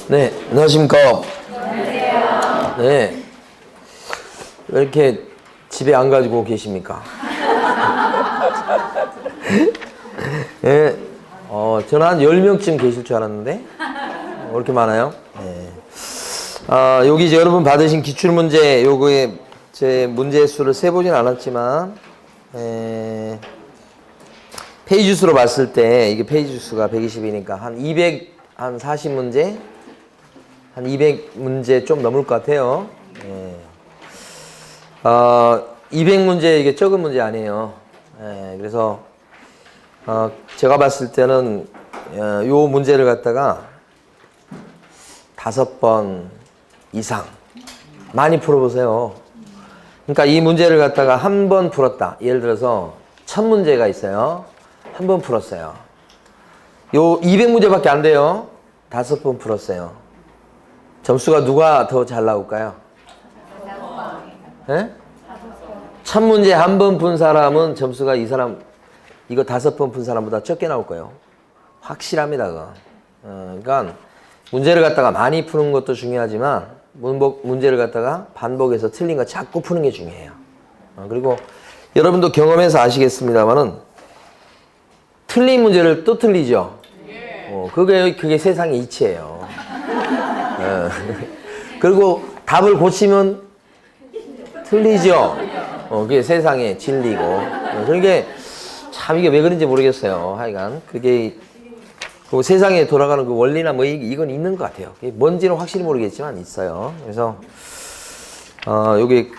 네, 안녕하십니까. 안녕하세요. 네. 왜 이렇게 집에 안 가지고 계십니까? 네. 저는 한 10명쯤 계실 줄 알았는데, 왜 이렇게 많아요? 네. 여기 이제 여러분 받으신 기출문제, 요거에 제 문제 수를 세보진 않았지만, 페이지 수로 봤을 때, 이게 페이지 수가 120이니까 한 40문제? 한 200문제 좀 넘을 것 같아요. 200문제 이게 적은 문제 아니에요. 그래서 제가 봤을 때는 요 문제를 갖다가 5번 이상 많이 풀어보세요. 그러니까 이 문제를 갖다가 한 번 풀었다. 예를 들어서 1000문제가 있어요. 한 번 풀었어요. 요 200문제밖에 안 돼요. 5번 풀었어요. 점수가 누가 더 잘 나올까요? 네? 1000문제 한 번 푼 사람은 점수가 이거 5번 푼 사람보다 적게 나올 거예요. 확실합니다, 그거. 그러니까 문제를 갖다가 많이 푸는 것도 중요하지만 문제를 갖다가 반복해서 틀린 거 자꾸 푸는 게 중요해요. 그리고 여러분도 경험해서 아시겠습니다만은 틀린 문제를 또 틀리죠. 그게 세상의 이치예요. 그리고 답을 고치면 틀리죠. 그게 세상의 진리고. 그러니까 참 이게 왜 그런지 모르겠어요. 하여간 그게 그 세상에 돌아가는 그 원리나 뭐 이건 있는 것 같아요. 뭔지는 확실히 모르겠지만 있어요. 그래서 여기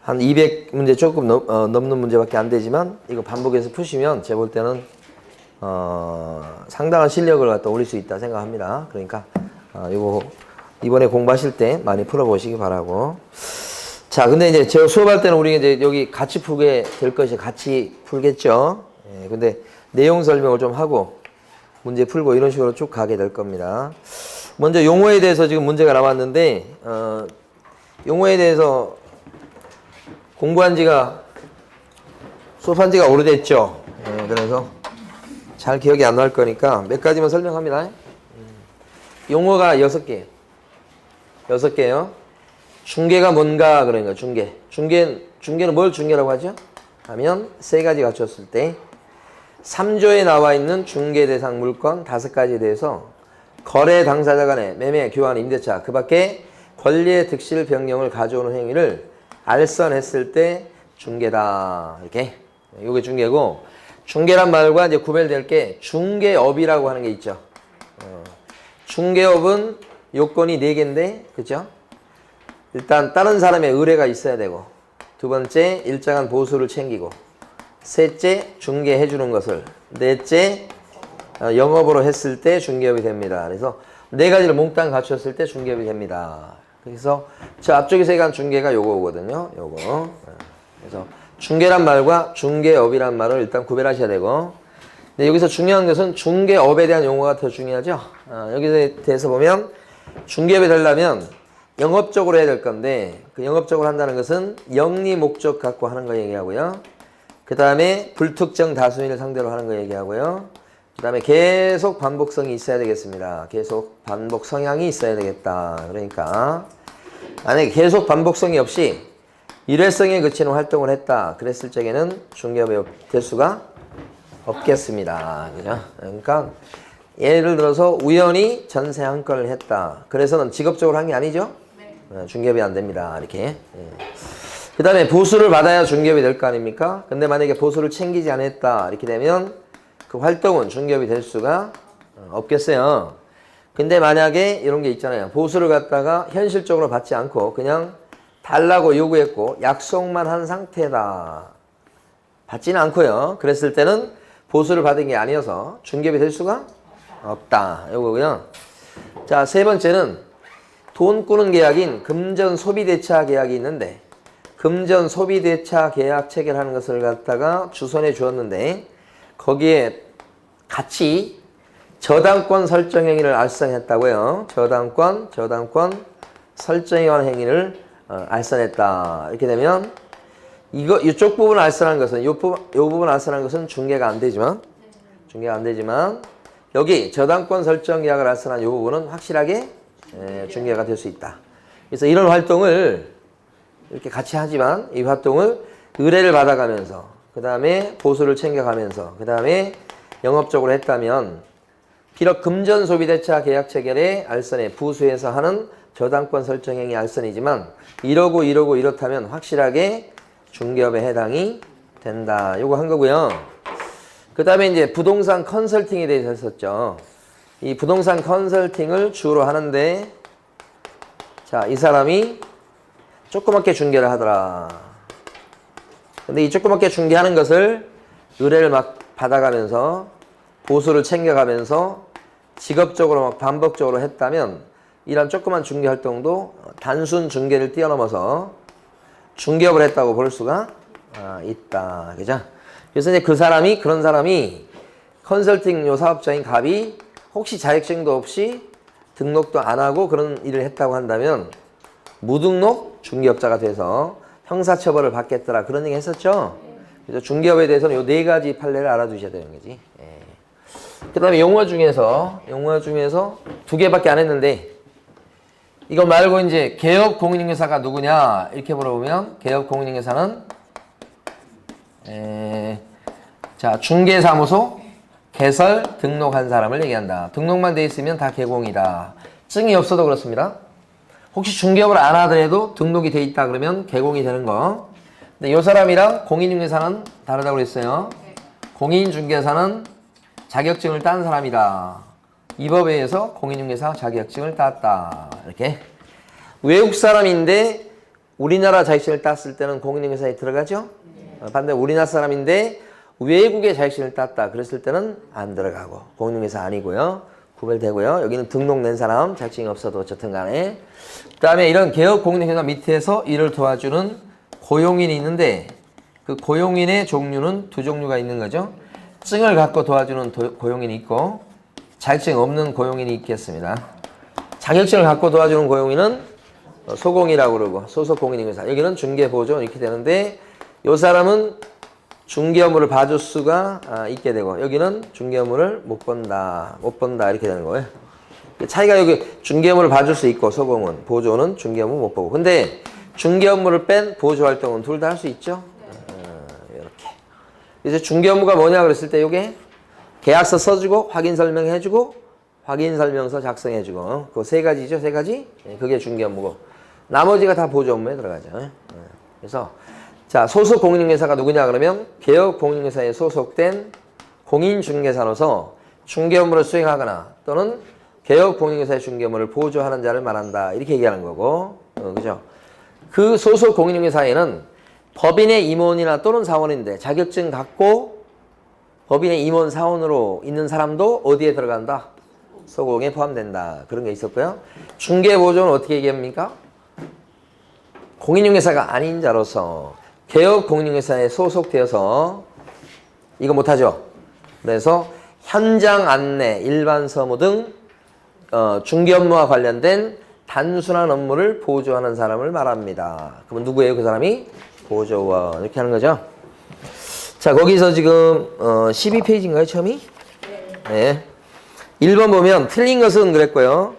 한 200문제 조금 넘는 문제밖에 안 되지만 이거 반복해서 푸시면 제가 볼 때는 상당한 실력을 갖다 올릴 수 있다 생각합니다. 그러니까 이거 이번에 공부하실 때 많이 풀어보시기 바라고. 자, 근데 이제 제가 수업할 때는 우리 이제 여기 같이 풀게 될 것이 같이 풀겠죠. 근데 내용 설명을 좀 하고 문제 풀고 이런 식으로 쭉 가게 될 겁니다. 먼저 용어에 대해서 지금 문제가 나왔는데, 용어에 대해서 수업한 지가 오래됐죠. 그래서 잘 기억이 안 날 거니까 몇 가지만 설명합니다. 용어가 6개. 6개요. 중개가 뭔가 그러니까 중개는 뭘 중개라고 하죠? 하면 3가지 갖췄을 때 3조에 나와 있는 중개 대상 물건 5가지에 대해서 거래 당사자 간의 매매, 교환, 임대차 그 밖에 권리의 득실 변경을 가져오는 행위를 알선했을 때 중개다. 이렇게. 이게 중개고, 중개란 말과 이제 구별될 게 중개업이라고 하는 게 있죠. 중개업은 요건이 4개인데, 그죠? 일단 다른 사람의 의뢰가 있어야 되고, 두 번째 일정한 보수를 챙기고, 셋째 중개해 주는 것을, 넷째 영업으로 했을 때 중개업이 됩니다. 그래서 4가지를 몽땅 갖췄을 때 중개업이 됩니다. 그래서 저 앞쪽에서 얘기한 중개가 요거거든요. 요거. 그래서 중개란 말과 중개업이란 말을 일단 구별하셔야 되고, 근데 여기서 중요한 것은 중개업에 대한 용어가 더 중요하죠. 여기에 대해서 보면 중개업이 되려면 영업적으로 해야 될 건데, 그 영업적으로 한다는 것은 영리 목적 갖고 하는 거 얘기하고요. 그 다음에 불특정 다수인을 상대로 하는 거 얘기하고요. 그 다음에 계속 반복성이 있어야 되겠습니다. 계속 반복 성향이 있어야 되겠다. 그러니까 만약에 계속 반복성이 없이 일회성에 그치는 활동을 했다. 그랬을 적에는 중개업이 될 수가 없겠습니다. 그죠? 그러니까 예를 들어서 우연히 전세 한 건을 했다. 그래서는 직업적으로 한 게 아니죠? 중개업이 안 됩니다. 이렇게. 그 다음에 보수를 받아야 중개업이 될 거 아닙니까? 근데 만약에 보수를 챙기지 않았다. 이렇게 되면 그 활동은 중개업이 될 수가 없겠어요. 근데 만약에 이런 게 있잖아요. 보수를 갖다가 현실적으로 받지 않고 그냥 달라고 요구했고 약속만 한 상태다. 받지는 않고요. 그랬을 때는 보수를 받은 게 아니어서 중개업이 될 수가 없다. 요거고요. 자, 3번째는 돈 꾸는 계약인 금전 소비대차 계약이 있는데, 금전 소비대차 계약 체결하는 것을 갖다가 주선해 주었는데, 거기에 같이 저당권 설정 행위를 알선했다고요. 저당권 설정에 관한 행위를 알선했다. 이렇게 되면 이쪽 부분을 알선한 것은 요 부분 알선한 것은 중개가 안 되지만 여기 저당권 설정 계약을 알선한 이 부분은 확실하게 중개가 될 수 있다. 그래서 이런 활동을 이렇게 같이 하지만 이 활동을 의뢰를 받아가면서 그 다음에 보수를 챙겨가면서 그 다음에 영업적으로 했다면 비록 금전 소비대차 계약 체결의 알선에 부수해서 하는 저당권 설정행위 알선이지만 이러고 이렇다면 확실하게 중개업에 해당이 된다. 요거 한 거고요. 그 다음에 이제 부동산 컨설팅에 대해서 했었죠. 이 부동산 컨설팅을 주로 하는데 자, 이 사람이 조그맣게 중개를 하더라. 근데 이 조그맣게 중개하는 것을 의뢰를 막 받아가면서 보수를 챙겨가면서 직업적으로 막 반복적으로 했다면 이런 조그만 중개 활동도 단순 중개를 뛰어넘어서 중개업을 했다고 볼 수가 있다. 그죠? 그래서 이제 그런 사람이 컨설팅 요 사업자인 갑이 혹시 자격증도 없이 등록도 안 하고 그런 일을 했다고 한다면 무등록 중개업자가 돼서 형사처벌을 받겠더라. 그런 얘기 했었죠? 그래서 중개업에 대해서는 요 네 가지 판례를 알아두셔야 되는 거지. 그 다음에 용어 중에서 두 개밖에 안 했는데 이거 말고 이제 개업 공인중개사가 누구냐 이렇게 물어보면 개업 공인중개사는 자, 중개사무소 개설 등록한 사람을 얘기한다. 등록만 돼 있으면 다 개공이다. 증이 없어도 그렇습니다. 혹시 중개업을 안 하더라도 등록이 돼 있다 그러면 개공이 되는 거. 근데 이 사람이랑 공인중개사는 다르다고 그랬어요. 공인중개사는 자격증을 딴 사람이다. 이 법에 의해서 공인중개사 자격증을 땄다. 이렇게. 외국 사람인데 우리나라 자격증을 땄을 때는 공인중개사에 들어가죠? 반대로 우리나라 사람인데 외국의 자격증을 땄다. 그랬을 때는 안 들어가고 공인중개사 아니고요. 구별되고요. 여기는 등록된 사람 자격증이 없어도 어쨌든 간에. 그 다음에 이런 개업 공인중개사 밑에서 일을 도와주는 고용인이 있는데 그 고용인의 종류는 두 종류가 있는 거죠. 증을 갖고 도와주는 고용인이 있고 자격증 없는 고용인이 있겠습니다. 자격증을 갖고 도와주는 고용인은 소공이라고 그러고 소속 공인중개사 여기는 중개보조 이렇게 되는데 이 사람은 중개 업무를 봐줄 수가 있게 되고 여기는 중개 업무를 못 본다 이렇게 되는 거예요. 차이가 여기 중개 업무를 봐줄 수 있고 소공은 보조는 중개 업무 못 보고 근데 중개 업무를 뺀 보조 활동은 둘 다 할 수 있죠. 이렇게 이제 중개 업무가 뭐냐 그랬을 때 이게 계약서 써주고 확인 설명해주고 확인 설명서 작성해주고 그 세 가지죠. 세 가지 그게 중개 업무고 나머지가 다 보조 업무에 들어가죠. 그래서 자, 소속 공인중개사가 누구냐 그러면 개업 공인중개사에 소속된 공인중개사로서 중개 업무를 수행하거나 또는 개업 공인중개사의 중개 업무를 보조하는 자를 말한다. 이렇게 얘기하는 거고. 그죠? 그 소속 공인중개사에는 법인의 임원이나 또는 사원인데 자격증 갖고 법인의 임원 사원으로 있는 사람도 어디에 들어간다? 소공에 포함된다. 그런 게 있었고요. 중개 보조는 어떻게 얘기합니까? 공인중개사가 아닌 자로서 개업 공인중개사에 소속되어서 이거 못하죠. 그래서 현장 안내, 일반 서무 등 중개 업무와 관련된 단순한 업무를 보조하는 사람을 말합니다. 그러면 누구예요? 그 사람이? 보조원. 이렇게 하는 거죠. 자, 거기서 지금 12페이지인가요? 처음이? 네. 1번 보면 틀린 것은 그랬고요.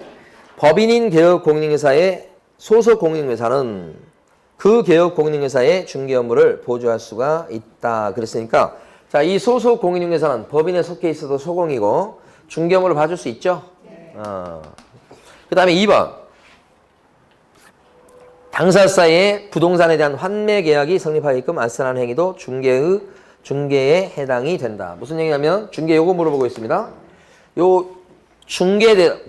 법인인 개업 공인중개사의 소속 공인중개사는 그 개업 공인중개사의 중개 업무를 보조할 수가 있다. 그랬으니까 자, 이 소속 공인중개사는 법인에 속해 있어도 소공이고 중개 업무를 봐줄 수 있죠. 그 다음에 2번 당사자의 부동산에 대한 환매 계약이 성립하게끔 알선하는 행위도 중개에 해당이 된다. 무슨 얘기냐면 중개 요거 물어보고 있습니다. 요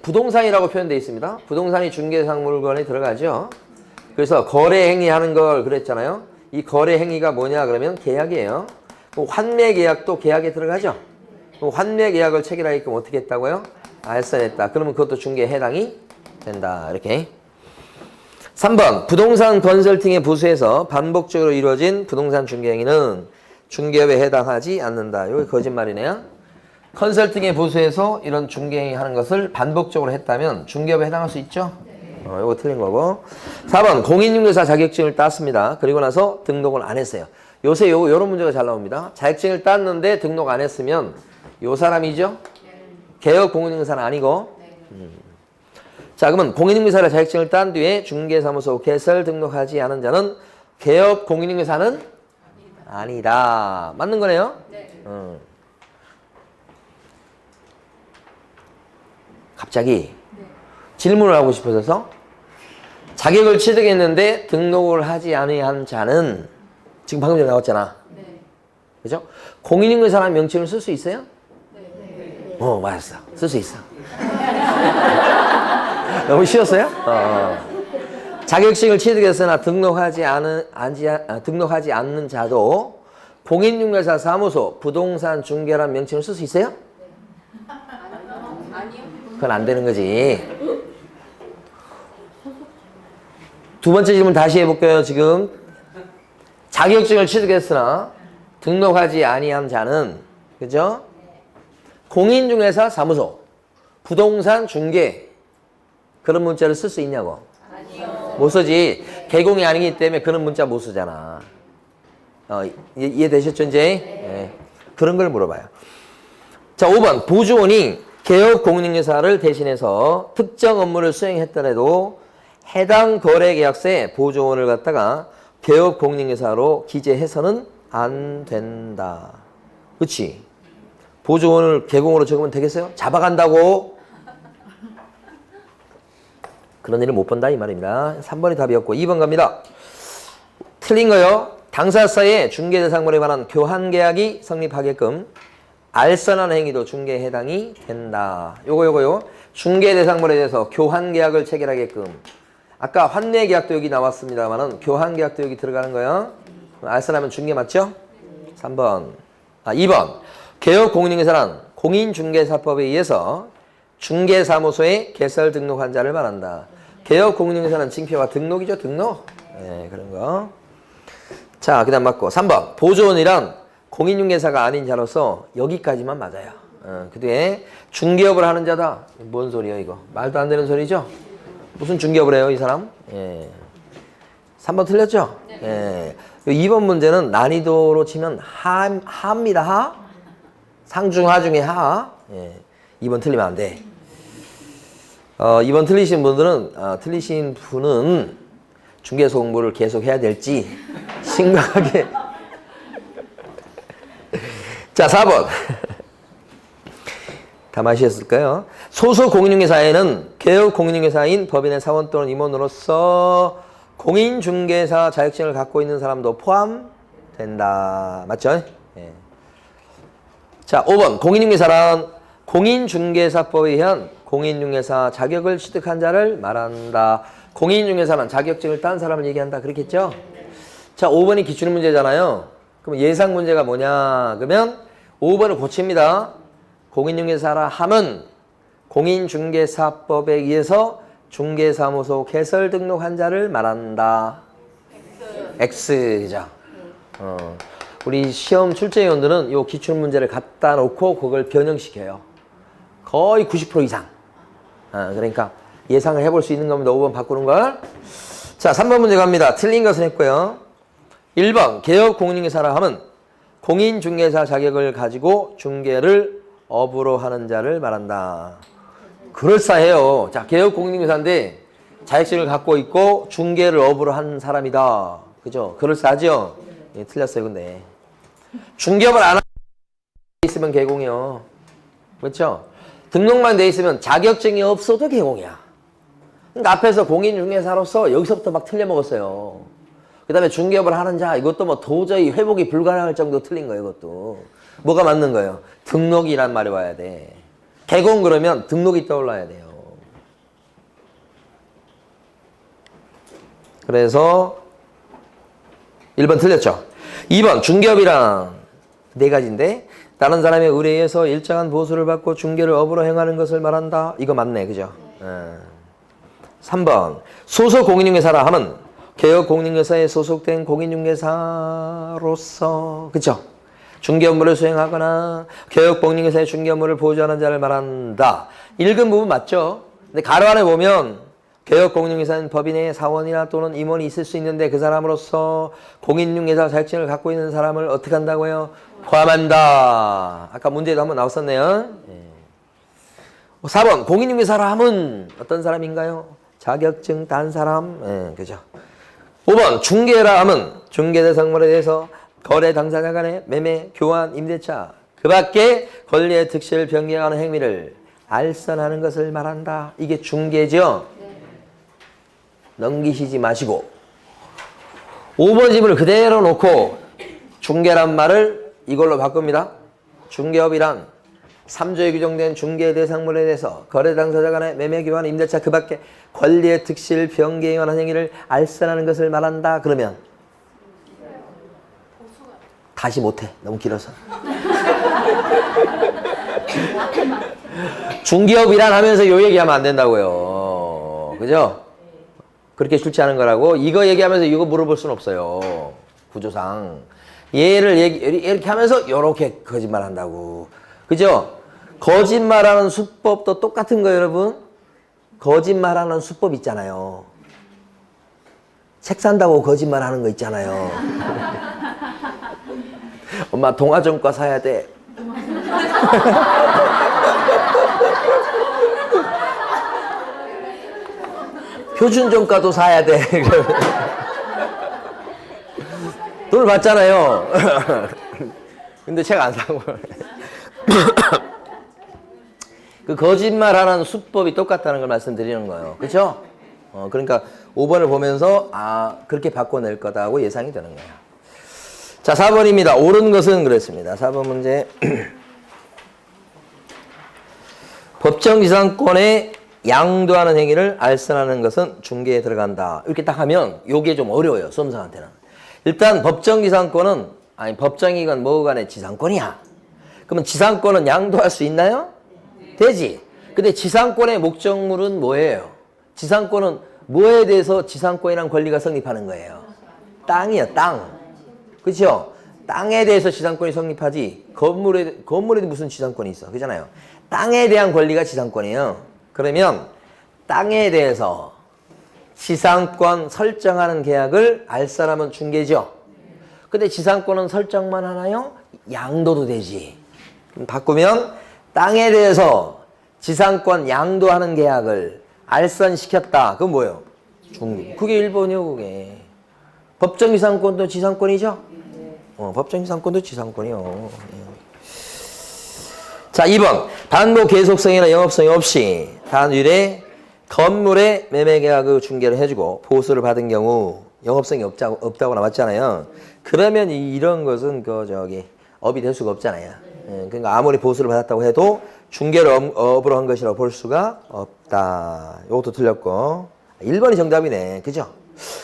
부동산이라고 표현되어 있습니다. 부동산이 중개상 물건에 들어가죠. 그래서 거래 행위하는 걸 그랬잖아요. 이 거래 행위가 뭐냐 그러면 계약이에요. 환매 계약도 계약에 들어가죠. 환매 계약을 체결하게끔 어떻게 했다고요? 알선했다. 그러면 그것도 중개에 해당이 된다. 이렇게. 3번 부동산 컨설팅의 부수에서 반복적으로 이루어진 부동산 중개 행위는 중개업에 해당하지 않는다. 이거 거짓말이네요. 컨설팅의 부수에서 이런 중개 행위 하는 것을 반복적으로 했다면 중개업에 해당할 수 있죠. 이거 틀린 거고. 4번 공인중개사 자격증을 땄습니다. 그리고 나서 등록을 안 했어요. 요새 요런 문제가 잘 나옵니다. 자격증을 땄는데 등록 안 했으면 요 사람이죠. 개업 공인중개사는 아니고. 자, 그러면 공인중개사를 자격증을 딴 뒤에 중개사무소 개설 등록하지 않은 자는 개업 공인중개사는 아니다. 맞는 거네요? 네. 갑자기 질문을 하고 싶어서 자격을 취득했는데 등록을 하지 아니한 자는 지금 방금 전에 나왔잖아. 네. 그죠? 공인중개사라는 명칭을 쓸 수 있어요? 네. 맞았어. 쓸 수 있어. 너무 쉬웠어요? 자격증을 취득했으나 등록하지 않는 자도 공인중개사 사무소 부동산 중개란 명칭을 쓸 수 있어요? 아니요. 그건 안 되는 거지. 두 번째 질문 다시 해볼게요. 지금 자격증을 취득했으나 등록하지 아니한 자는, 그죠? 공인중개사 사무소 부동산 중개 그런 문자를 쓸 수 있냐고? 아니요. 못 쓰지. 개공이 아니기 때문에 그런 문자 못 쓰잖아. 이해되셨죠 이제? 네. 그런 걸 물어봐요. 자, 5번 보조원이 개업 공인중개사를 대신해서 특정 업무를 수행했더라도 해당 거래계약서에 보조원을 갖다가 개업 공인중개사로 기재해서는 안 된다. 그렇지? 보조원을 개공으로 적으면 되겠어요? 잡아간다고? 그런 일을 못 본다 이 말입니다. 3번이 답이었고 2번 갑니다. 틀린 거요. 당사사의 중개대상물에 관한 교환계약이 성립하게끔 알선하는 행위도 중개에 해당이 된다. 요거요. 중개대상물에 대해서 교환계약을 체결하게끔. 아까 환매계약도 여기 나왔습니다만은 교환계약도 여기 들어가는 거예요. 알선하면 중개 맞죠? 3번. 2번. 개업 공인중개사란 공인중개사법에 의해서 중개사무소에 개설 등록한 자를 말한다. 개업 공인중개사는 징표와 등록이죠. 등록. 네, 그런 거. 자, 그 다음 맞고 3번. 보조원이란 공인중개사가 아닌 자로서 여기까지만 맞아요. 그 뒤에 중개업을 하는 자다. 뭔 소리야 이거. 말도 안 되는 소리죠. 무슨 중개업을 해요 이 사람? 예. 3번 틀렸죠? 예. 2번 문제는 난이도로 치면 하입니다. 하. 상중하 중에 하. 예. 2번 틀리면 안 돼. 2번 틀리신 분들은 틀리신 분은 중개소 공부를 계속 해야 될지 심각하게. 자, 4번. 다 마셨을까요? 소속 공인중개사에는 개업 공인중개사인 법인의 사원 또는 임원으로서 공인중개사 자격증을 갖고 있는 사람도 포함된다. 맞죠? 예. 자, 5번. 공인중개사란 공인중개사법에 의한 공인중개사 자격을 취득한 자를 말한다. 공인중개사는 자격증을 딴 사람을 얘기한다. 그렇겠죠? 자, 5번이 기출문제잖아요. 그럼 예상 문제가 뭐냐? 그러면 5번을 고칩니다. 공인중개사라 함은 공인중개사법에 의해서 중개사무소 개설 등록한 자를 말한다. X. 그죠? 우리 시험 출제위원들은 이 기출문제를 갖다 놓고 그걸 변형시켜요. 거의 90% 이상. 그러니까 예상을 해볼 수 있는 겁니다. 5번 바꾸는 걸. 자, 3번 문제 갑니다. 틀린 것은 했고요. 1번 개업 공인중개사라 함은 공인중개사 자격을 가지고 중개를 업으로 하는 자를 말한다. 그럴싸해요. 자, 개업 공인중개사인데 자격증을 갖고 있고 중개를 업으로 한 사람이다. 그죠? 그럴싸하죠? 예, 틀렸어요, 근데. 중개업을 안 하고 있으면 개공이요. 그렇죠? 등록만 돼 있으면 자격증이 없어도 개공이야. 그러니까 앞에서 공인중개사로서 여기서부터 막 틀려먹었어요. 그 다음에 중개업을 하는 자, 이것도 뭐 도저히 회복이 불가능할 정도 틀린 거예요, 이것도. 뭐가 맞는 거예요? 등록이란 말이 와야 돼. 개공 그러면 등록이 떠올라야 돼요. 그래서 1번 틀렸죠. 2번 중개업이란 네 가지인데 다른 사람의 의뢰에 의해서 일정한 보수를 받고 중개를 업으로 행하는 것을 말한다. 이거 맞네. 그죠? 3번 소속 공인중개사라 함은 개업 공인중개사에 소속된 공인중개사로서 그쵸? 중개 업무를 수행하거나 개업 공인중개사의 중개 업무를 보조하는 자를 말한다. 읽은 부분 맞죠? 근데 가로 안에 보면 개업 공인중개사는 법인의 사원이나 또는 임원이 있을 수 있는데 그 사람으로서 공인중개사 자격증을 갖고 있는 사람을 어떻게 한다고요? 포함한다. 아까 문제도 한번 나왔었네요. 4번 공인중개사람은 어떤 사람인가요? 자격증 딴 사람. 예, 그죠. 5번 중개라함은 중개대상물에 대해서 거래 당사자 간의 매매, 교환, 임대차 그 밖에 권리의 특실을 변경하는 행위를 알선하는 것을 말한다. 이게 중개죠? 넘기시지 마시고 5번 지문을 그대로 놓고 중개란 말을 이걸로 바꿉니다. 중개업이란 3조에 규정된 중개 대상물에 대해서 거래 당사자 간의 매매, 교환, 임대차 그 밖에 권리의 특실 변경하는 행위를 알선하는 것을 말한다. 그러면 다시 못해. 너무 길어서. 중개업이란 하면서 요 얘기하면 안 된다고요. 그죠? 그렇게 쉽지 않은 거라고. 이거 얘기하면서 이거 물어볼 수는 없어요. 구조상. 얘를 이렇게 하면서 요렇게 거짓말 한다고. 그죠? 거짓말하는 수법도 똑같은 거예요, 여러분. 거짓말하는 수법 있잖아요. 책 산다고 거짓말하는 거 있잖아요. 엄마 동아전과 사야 돼. 표준전과도 사야 돼. 돈을 받잖아요. 근데 책 안 사고. 그 거짓말하는 수법이 똑같다는 걸 말씀드리는 거예요. 그렇죠? 그러니까 5번을 보면서 그렇게 바꿔낼 거다고 예상이 되는 거예요. 자, 4번입니다. 옳은 것은 그랬습니다. 4번 문제. 법정지상권에 양도하는 행위를 알선하는 것은 중개에 들어간다. 이렇게 딱 하면 요게 좀 어려워요. 수험생한테는. 일단 법정지상권은 법정이건 뭐고 간에 지상권이야. 그러면 지상권은 양도할 수 있나요? 되지. 근데 지상권의 목적물은 뭐예요? 지상권은 뭐에 대해서 지상권이란 권리가 성립하는 거예요? 땅이요, 땅. 그렇죠? 땅에 대해서 지상권이 성립하지 건물에도 무슨 지상권이 있어. 그렇잖아요. 땅에 대한 권리가 지상권이에요. 그러면 땅에 대해서 지상권 설정하는 계약을 알선하면 중개죠. 근데 지상권은 설정만 하나요? 양도도 되지. 바꾸면 땅에 대해서 지상권 양도하는 계약을 알선시켰다. 그건 뭐예요? 중개. 그게 1번이요, 그게. 법정지상권도 지상권이죠? 법정지상권도 지상권이요. 자, 2번. 반복 계속성이나 영업성이 없이 단일에 건물의 매매계약의 중개를 해주고 보수를 받은 경우 영업성이 없다고 나왔잖아요. 그러면 이런 것은 업이 될 수가 없잖아요. 그러니까 아무리 보수를 받았다고 해도 중개를 업으로 한 것이라고 볼 수가 없다. 이것도 틀렸고 1번이 정답이네. 그죠?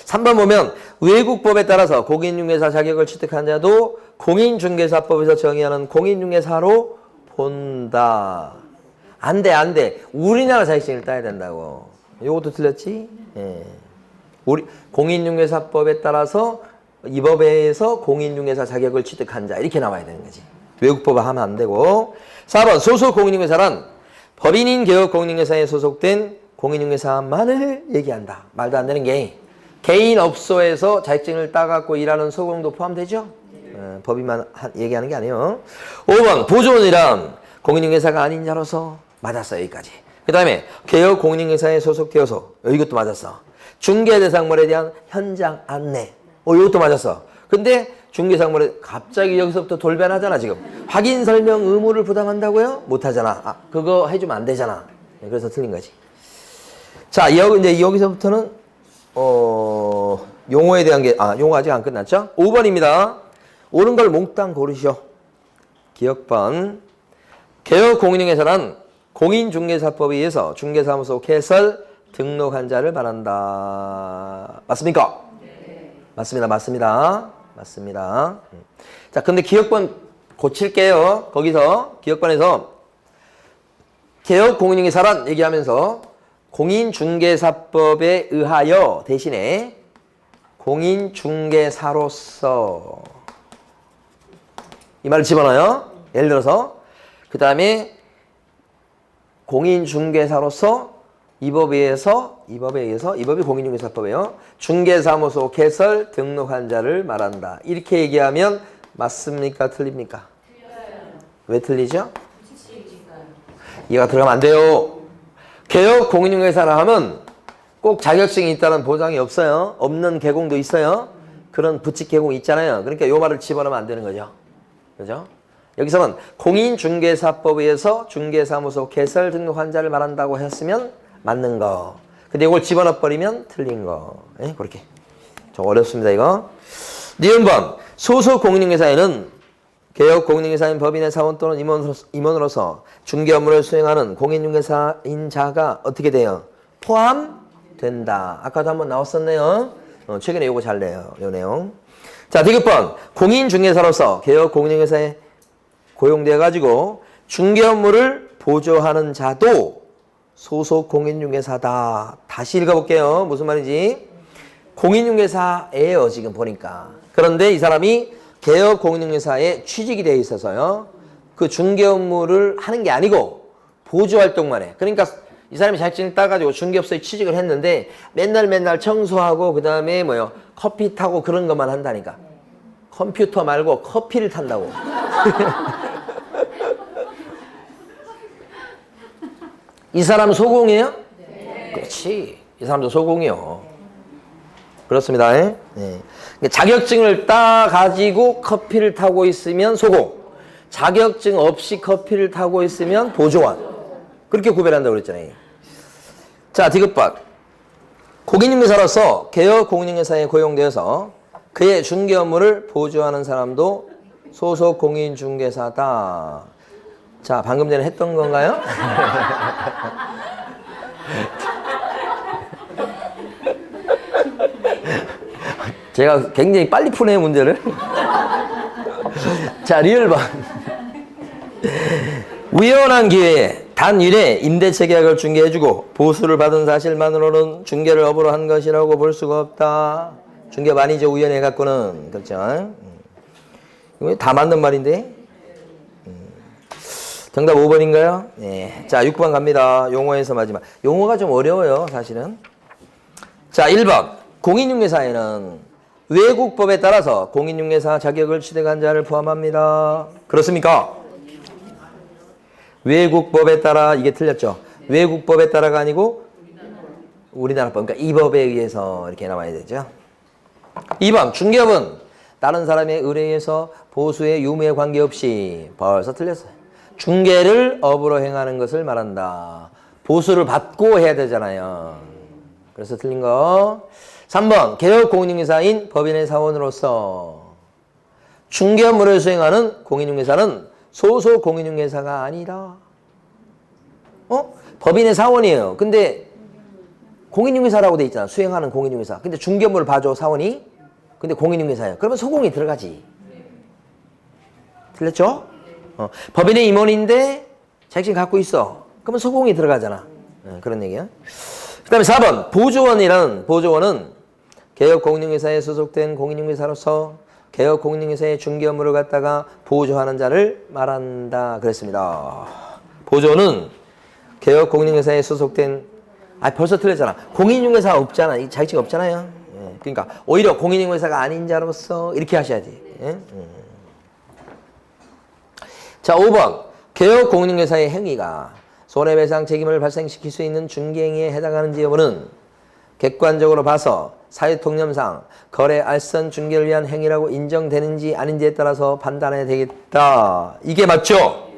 3번 보면 외국법에 따라서 공인중개사 자격을 취득한 자도 공인중개사법에서 정의하는 공인중개사로 본다. 안 돼. 우리나라 자격증을 따야 된다고. 이것도 틀렸지? 예. 우리 공인중개사법에 따라서 이 법에서 공인중개사 자격을 취득한 자 이렇게 나와야 되는 거지. 외국법을 하면 안 되고. 4번 소속 공인중개사란 법인인 개업 공인중개사에 소속된 공인중개사만을 얘기한다. 말도 안 되는 게 개인 업소에서 자격증을 따갖고 일하는 소공도 포함되죠? 법인만 얘기하는 게 아니에요. 5번 보조원이란 공인중개사가 아닌 자로서 맞았어. 여기까지. 그 다음에 개업 공인중개사에 소속되어서 이것도 맞았어. 중개대상물에 대한 현장 안내 이것도 맞았어. 근데 중개상물에 갑자기 여기서부터 돌변하잖아. 지금 확인 설명 의무를 부담한다고요? 못하잖아. 그거 해주면 안 되잖아. 그래서 틀린 거지. 자, 이제 여기서부터는 용어에 대한 게 용어 아직 안 끝났죠? 5번입니다. 옳은 걸 몽땅 고르시오. 기억번. 개업 공인중개사란 공인중개사법에 의해서 중개사무소 개설 등록한 자를 말한다. 맞습니까? 네. 맞습니다. 자, 근데 기억번 고칠게요. 거기서 기억번에서 개업 공인중개사란 얘기하면서 공인중개사법에 의하여 대신에 공인중개사로서 이 말을 집어넣어요. 예를 들어서 그 다음에 공인중개사로서 이 법에 의해서 이 법이 공인중개사법이에요. 중개사무소 개설 등록한 자를 말한다. 이렇게 얘기하면 맞습니까? 틀립니까? 틀려요. 왜 틀리죠? 이해가 들어가면 안 돼요. 개업 공인중개사라 하면 꼭 자격증이 있다는 보장이 없어요. 없는 계공도 있어요. 그런 부칙 계공이 있잖아요. 그러니까 요 말을 집어넣으면 안 되는 거죠. 그죠? 여기서는 공인중개사법에 의해서 중개사무소 개설 등록 환자를 말한다고 했으면 맞는 거. 근데 이걸 집어넣어버리면 틀린 거. 예? 그렇게. 좀 어렵습니다, 이거. 니은번. 소속 공인중개사에는 개업 공인중개사인 법인의 사원 또는 임원으로서 중개 업무를 수행하는 공인중개사인 자가 어떻게 돼요? 포함된다. 아까도 한번 나왔었네요. 최근에 요거 잘 내요. 요 내용. 자, 디귿번. 공인중개사로서 개업 공인중개사에 고용되어가지고 중개 업무를 보조하는 자도 소속 공인중개사다. 다시 읽어볼게요. 무슨 말인지. 공인중개사예요, 지금 보니까. 그런데 이 사람이 개업 공인중개사에 취직이 되어 있어서요. 그 중개 업무를 하는 게 아니고 보조 활동만 해. 그러니까 이 사람이 자격증을 따가지고 중개업소에 취직을 했는데 맨날 청소하고 그 다음에 뭐요? 커피 타고 그런 것만 한다니까. 컴퓨터 말고 커피를 탄다고. 이 사람 소공이에요? 네. 그렇지. 이 사람도 소공이요. 그렇습니다. 네. 자격증을 따가지고 커피를 타고 있으면 소공. 자격증 없이 커피를 타고 있으면 보조원. 그렇게 구별한다고 그랬잖아요. 자, 디귿번. 공인중개사로서 개업 공인중개사에 고용되어서 그의 중개 업무를 보조하는 사람도 소속 공인중개사다. 자, 방금 전에 했던 건가요? 제가 굉장히 빨리 푸네요, 문제를. 자, 리을번. 우연한 기회에 단일에 임대차 계약을 중개해주고 보수를 받은 사실만으로는 중개를 업으로 한 것이라고 볼 수가 없다. 중개가 아니죠, 우연해 갖고는. 그렇죠? 이거 다 맞는 말인데. 정답 5번인가요? 네. 자, 6번 갑니다. 용어에서 마지막. 용어가 좀 어려워요, 사실은. 자, 1번. 공인중개사에는 외국법에 따라서 공인중개사 자격을 취득한 자를 포함합니다. 그렇습니까? 외국법에 따라, 이게 틀렸죠? 외국법에 따라가 아니고 우리나라 법, 그러니까 이 법에 의해서 이렇게 나와야 되죠. 2번. 중개업은 다른 사람의 의뢰에서 보수의 유무에 관계없이 벌써 틀렸어요. 중개를 업으로 행하는 것을 말한다. 보수를 받고 해야 되잖아요. 그래서 틀린 거. 3번. 개업 공인중개사인 법인의 사원으로서 중개 업무를 수행하는 공인중개사는 소속 공인중개사가 아니다. 법인의 사원이에요. 근데 공인중개사라고 돼 있잖아. 수행하는 공인중개사. 근데 중개 업무를 봐줘, 사원이. 근데 공인중개사예요. 그러면 소공이 들어가지. 틀렸죠? 법인의 임원인데 자격증 갖고 있어. 그러면 소공이 들어가잖아. 그런 얘기야. 그 다음에 4번. 보조원은 개업 공인중개사에 소속된 공인중개사로서 개업 공인중개사의 중개 업무를 갖다가 보조하는 자를 말한다. 그랬습니다. 보조는 개업 공인중개사에 소속된, 벌써 틀렸잖아. 공인중개사가 없잖아. 이 자격증 없잖아요. 그러니까 오히려 공인중개사가 아닌 자로서 이렇게 하셔야지. 자, 5번. 개업 공인중개사의 행위가 손해배상 책임을 발생시킬 수 있는 중개행위에 해당하는지 여부는 객관적으로 봐서 사회통념상 거래 알선 중개를 위한 행위라고 인정되는지 아닌지에 따라서 판단해야 되겠다. 이게 맞죠?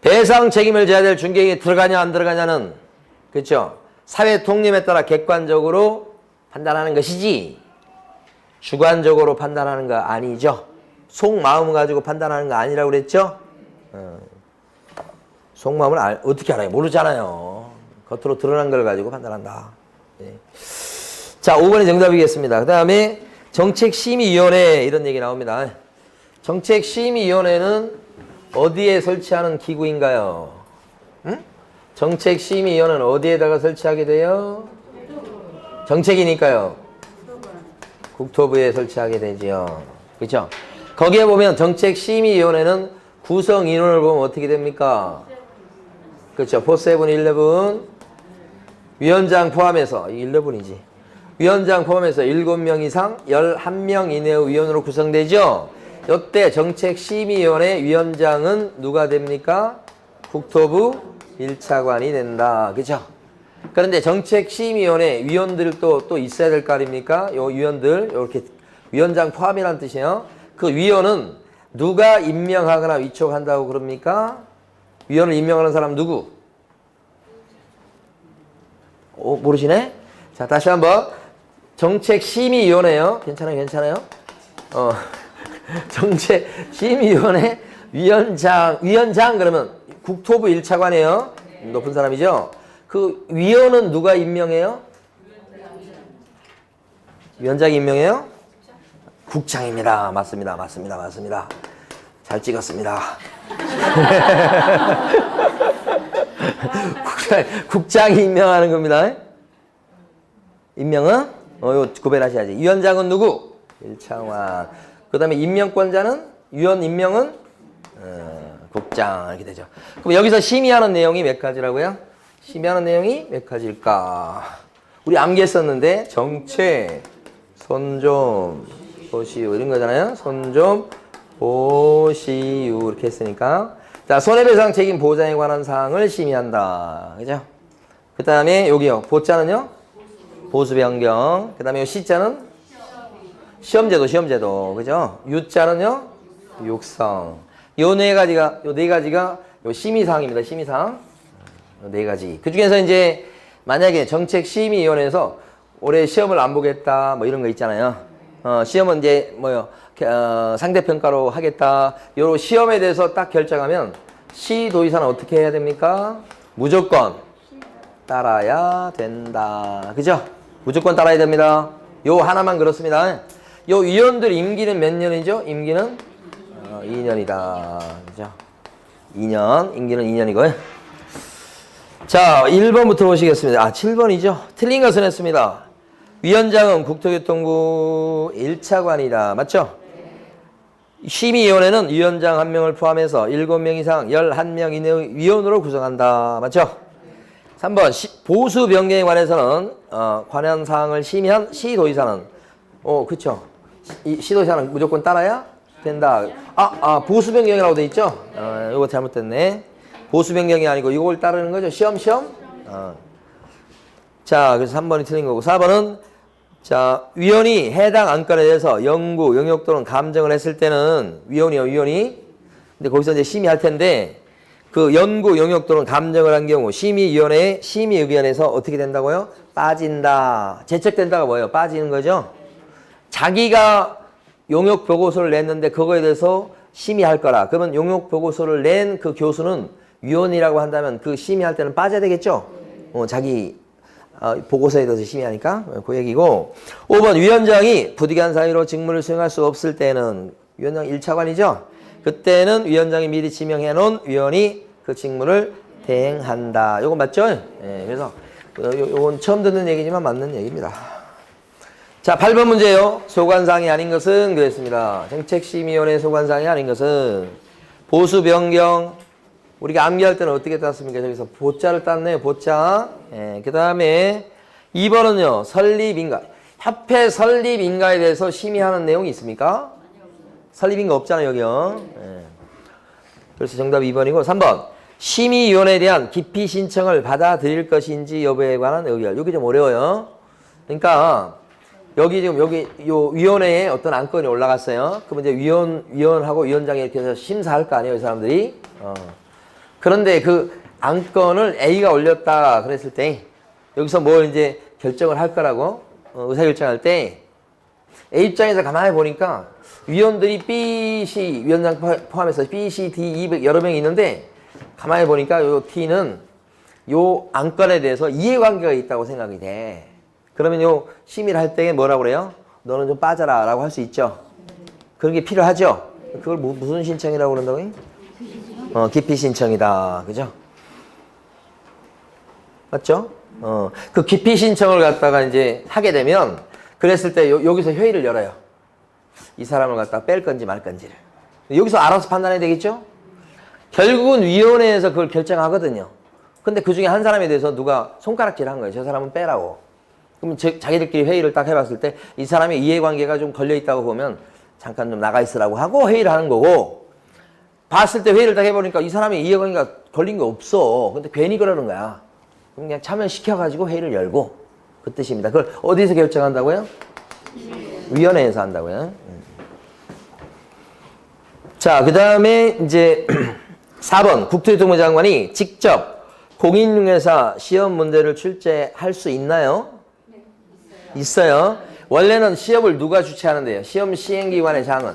배상 책임을 져야 될 중개행위에 들어가냐 안 들어가냐는, 그렇죠? 사회통념에 따라 객관적으로 판단하는 것이지 주관적으로 판단하는 거 아니죠. 속마음 가지고 판단하는 거 아니라고 그랬죠? 속마음을 어떻게 알아요? 모르잖아요. 겉으로 드러난 걸 가지고 판단한다. 네. 자, 5번이 정답이겠습니다. 그 다음에 정책심의위원회 이런 얘기 나옵니다. 정책심의위원회는 어디에 설치하는 기구인가요? 응? 정책심의위원회는 어디에다가 설치하게 돼요? 정책이니까요. 국토부에 설치하게 되지요. 그렇죠? 거기에 보면 정책심의위원회는 구성 인원을 보면 어떻게 됩니까? 그렇죠. 4, 7, 11 위원장 포함해서 11이지. 위원장 포함해서 7명 이상 11명 이내의 위원으로 구성되죠. 이때 정책심의위원회 위원장은 누가 됩니까? 국토부 1차관이 된다. 그죠? 그런데 정책심의위원회 위원들도 또 있어야 될 거 아닙니까? 요 위원들, 이렇게 위원장 포함이라는 뜻이에요. 그 위원은 누가 임명하거나 위촉한다고 그럽니까? 위원을 임명하는 사람 누구? 모르시네? 자, 다시 한번. 정책심의위원회요. 괜찮아요, 괜찮아요? 정책심의위원회 위원장 그러면 국토부 1차관이에요. 높은 사람이죠? 그 위원은 누가 임명해요? 위원장이 임명해요? 국장입니다. 맞습니다. 맞습니다. 맞습니다. 잘 찍었습니다. 국장이 임명하는 겁니다. 임명은? 이거 구별하셔야지. 위원장은 누구? 1차관. 그 다음에 임명권자는? 위원 임명은? 국장. 이렇게 되죠. 그럼 여기서 심의하는 내용이 몇 가지라고요? 심의하는 내용이 몇 가지일까? 우리 암기했었는데, 정책, 손좀 보시오. 이런 거잖아요. 손좀 보시오. 이렇게 했으니까. 자, 손해배상 책임 보장에 관한 사항을 심의한다. 그죠? 그 다음에 여기요. 보자는요? 보수 변경. 그 다음에 요 시자는? 시험제도. 그죠? 유자는요? 육성. 요 네 가지가 요 심의사항입니다. 심의사항. 요 네 가지. 그 중에서 이제 만약에 정책심의위원회에서 올해 시험을 안 보겠다, 뭐 이런 거 있잖아요. 시험은 이제 뭐요? 상대평가로 하겠다. 요 시험에 대해서 딱 결정하면 시도의사는 어떻게 해야 됩니까? 무조건 따라야 된다. 그죠? 무조건 따라야 됩니다. 요 하나만 그렇습니다. 요 위원들 임기는 몇 년이죠? 임기는 2년이다. 그죠? 2년. 임기는 2년이고요. 자, 1번부터 보시겠습니다. 7번이죠. 틀린 것은 했습니다. 위원장은 국토교통부 1차관이다. 맞죠? 심의위원회는 위원장 1명을 포함해서 7명 이상 11명 이내의 위원으로 구성한다. 맞죠? 3번 보수 변경에 관해서는 관련 사항을 심의한 시도의사는 그쵸? 이 시도의사는 무조건 따라야 된다. 보수 변경이라고 돼 있죠? 이거 잘못됐네. 보수 변경이 아니고 이걸 따르는 거죠. 시험. 자, 그래서 3번이 틀린 거고 4번은 자, 위원이 해당 안건에 대해서 연구, 영역 또는 감정을 했을 때는 위원이. 근데 거기서 이제 심의할 텐데 그 연구, 영역 또는 감정을 한 경우 심의위원회의 심의 의견에서 어떻게 된다고요? 빠진다. 제척된다가 뭐예요? 빠지는 거죠. 자기가 용역 보고서를 냈는데 그거에 대해서 심의할 거라. 그러면 용역 보고서를 낸 그 교수는 위원이라고 한다면 그 심의할 때는 빠져야 되겠죠? 자기 보고서에 대해서 심의하니까 그 얘기고. 5번 위원장이 부득이한 사유로 직무를 수행할 수 없을 때는 위원장 1차관이죠. 그때는 위원장이 미리 지명해 놓은 위원이 그 직무를 대행한다. 이거 맞죠? 네, 그래서 이건 처음 듣는 얘기지만 맞는 얘기입니다. 자, 8번 문제요. 소관사항이 아닌 것은 그랬습니다. 정책심의위원회 소관사항이 아닌 것은 보수 변경. 우리가 암기할 때는 어떻게 땄습니까? 저기서 보자를 땄네요. 보자. 그 다음에 2번은요. 설립인가. 협회 설립인가에 대해서 심의하는 내용이 있습니까? 설립인가 없잖아요. 여기요. 그래서 정답 2번이고 3번. 심의위원회에 대한 기피 신청을 받아들일 것인지 여부에 관한 의결. 여기 좀 어려워요. 그러니까 여기 요 위원회에 어떤 안건이 올라갔어요. 그러면 이제 위원하고 위원장이 이렇게 해서 심사할 거 아니에요. 이 사람들이. 그런데 그 안건을 A가 올렸다 그랬을 때 여기서 뭘 이제 결정을 할 거라고 의사결정할 때 A 입장에서 가만히 보니까 위원들이 B, C 위원장 포함해서 B, C, D, E 여러 명이 있는데 가만히 보니까 요 T는 요 안건에 대해서 이해관계가 있다고 생각이 돼. 그러면 요 심의를 할 때 뭐라고 그래요? 너는 좀 빠져라 라고 할 수 있죠. 그런 게 필요하죠. 그걸 무슨 신청이라고 그런다고요? 기피 신청이다. 그죠? 맞죠? 그 기피 신청을 갖다가 이제 하게 되면 그랬을 때 여기서 회의를 열어요. 이 사람을 갖다가 뺄 건지 말 건지를. 여기서 알아서 판단해야 되겠죠? 결국은 위원회에서 그걸 결정하거든요. 근데 그 중에 한 사람에 대해서 누가 손가락질 한 거예요. 저 사람은 빼라고. 그럼 자기들끼리 회의를 딱 해봤을 때 이 사람의 이해관계가 좀 걸려있다고 보면 잠깐 좀 나가 있으라고 하고 회의를 하는 거고, 봤을 때 회의를 딱 해보니까 이 사람의 이해관계가 걸린 게 없어. 근데 괜히 그러는 거야. 그럼 그냥 참여시켜가지고 회의를 열고 그 뜻입니다. 그걸 어디서 결정한다고요? 위원회에서 한다고요. 자, 그 다음에 이제 4번 국토교통부 장관이 직접 공인중개사 시험 문제를 출제할 수 있나요? 네, 있어요. 원래는 시험을 누가 주최하는데요? 시험 시행기관의 장은?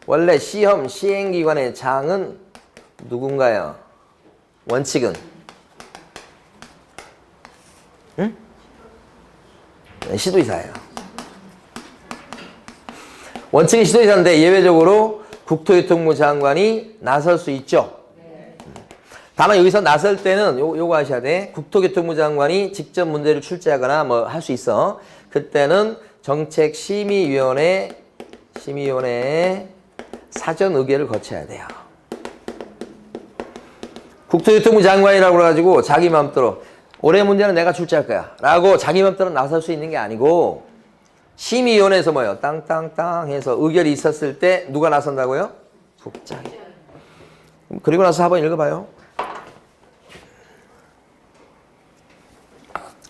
원래 시험 시행기관의 장은 누군가요? 원칙은? 응? 네, 시도이사예요. 원칙은 시도이사인데 예외적으로 국토교통부 장관이 나설 수 있죠. 다만 여기서 나설 때는 요거 하셔야 돼. 국토교통부 장관이 직접 문제를 출제하거나 뭐 할 수 있어. 그때는 정책심의위원회의 사전 의결을 거쳐야 돼요. 국토교통부 장관이라고 그래가지고 자기 마음대로 올해 문제는 내가 출제할 거야 라고 자기 마음대로 나설 수 있는 게 아니고 심의위원회에서 뭐예요? 땅땅땅 해서 의결이 있었을 때 누가 나선다고요? 국장이. 그리고 나서 4번 읽어봐요.